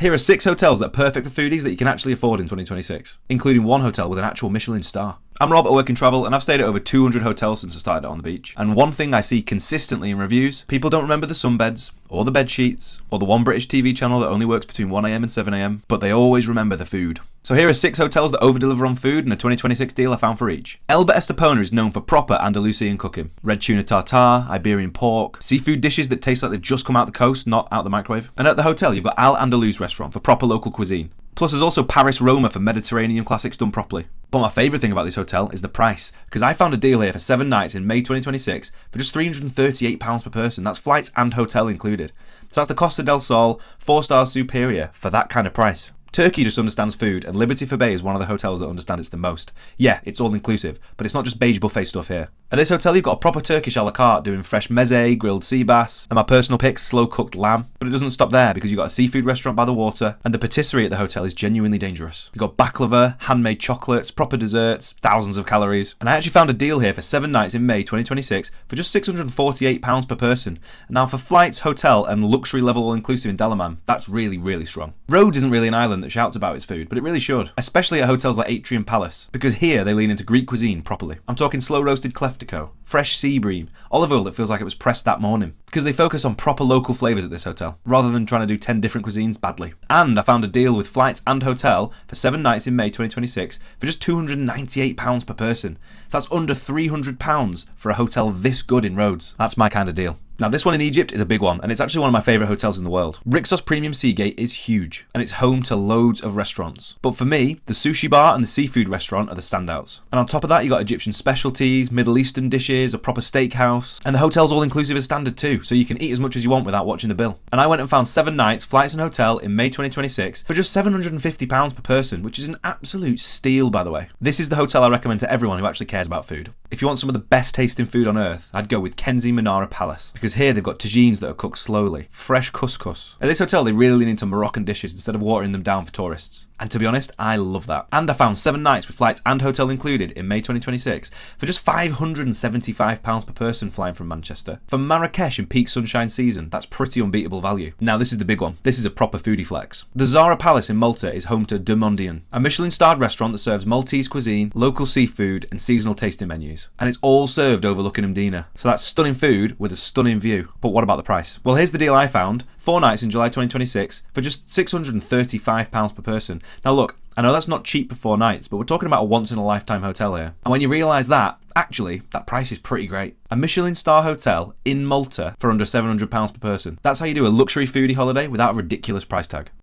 Here are 6 hotels that are perfect for foodies that you can actually afford in 2026, including one hotel with an actual Michelin star. I'm Rob at Work and Travel, and I've stayed at over 200 hotels since I started out on the beach. And one thing I see consistently in reviews, people don't remember the sunbeds, or the bed sheets, or the one British TV channel that only works between 1am and 7am, but they always remember the food. So here are 6 hotels that over-deliver on food and a 2026 deal I found for each. Elba Estepona is known for proper Andalusian cooking. Red tuna tartare, Iberian pork, seafood dishes that taste like they've just come out the coast, not out the microwave. And at the hotel, you've got Al Andalus restaurant for proper local cuisine. Plus there's also Paris Roma for Mediterranean classics done properly. But my favourite thing about this hotel is the price, because I found a deal here for 7 nights in May 2026 for just £338 per person. That's flights and hotel included. So that's the Costa del Sol 4-star superior for that kind of price. Turkey just understands food, and Liberty for Bay is one of the hotels that understand it the most. Yeah, it's all inclusive, but it's not just beige buffet stuff here. At this hotel you've got a proper Turkish a la carte doing fresh meze, grilled sea bass, and my personal pick, slow cooked lamb. But it doesn't stop there, because you've got a seafood restaurant by the water, and the patisserie at the hotel is genuinely dangerous. You've got baklava, handmade chocolates, proper desserts, thousands of calories. And I actually found a deal here for 7 nights in May 2026 for just £648 per person. And now for flights, hotel, and luxury level all inclusive in Dalaman, that's really, really strong. Rhodes isn't really an island that shouts about its food, but it really should, especially at hotels like Atrium Palace, because here they lean into Greek cuisine properly. I'm talking slow roasted cleftico, fresh sea bream, olive oil that feels like it was pressed that morning, because they focus on proper local flavours at this hotel, rather than trying to do 10 different cuisines badly. And I found a deal with flights and hotel for 7 nights in May 2026 for just £298 per person. So that's under £300 for a hotel this good in Rhodes. That's my kind of deal. Now this one in Egypt is a big one, and it's actually one of my favourite hotels in the world. Rixos Premium Seagate is huge, and it's home to loads of restaurants. But for me, the sushi bar and the seafood restaurant are the standouts. And on top of that, you got Egyptian specialties, Middle Eastern dishes, a proper steakhouse, and the hotel's all inclusive as standard too, so you can eat as much as you want without watching the bill. And I went and found 7 nights, flights and hotel in May 2026 for just £750 per person, which is an absolute steal, by the way. This is the hotel I recommend to everyone who actually cares about food. If you want some of the best tasting food on earth, I'd go with Kenzi Menara Palace, because here they've got tagines that are cooked slowly, fresh couscous. At this hotel they really lean into Moroccan dishes instead of watering them down for tourists. And to be honest, I love that. And I found 7 nights with flights and hotel included in May 2026 for just £575 per person flying from Manchester. For Marrakesh in peak sunshine season, that's pretty unbeatable value. Now this is the big one. This is a proper foodie flex. The Zara Palace in Malta is home to De Mondian, a Michelin starred restaurant that serves Maltese cuisine, local seafood and seasonal tasting menus. And it's all served overlooking Mdina. So that's stunning food with a stunning view. But what about the price? Well, here's the deal I found. 4 nights in July 2026 for just £635 per person. Now look, I know that's not cheap for 4 nights, but we're talking about a once-in-a-lifetime hotel here. And when you realise that, actually, that price is pretty great. A Michelin Star hotel in Malta for under £700 per person. That's how you do a luxury foodie holiday without a ridiculous price tag.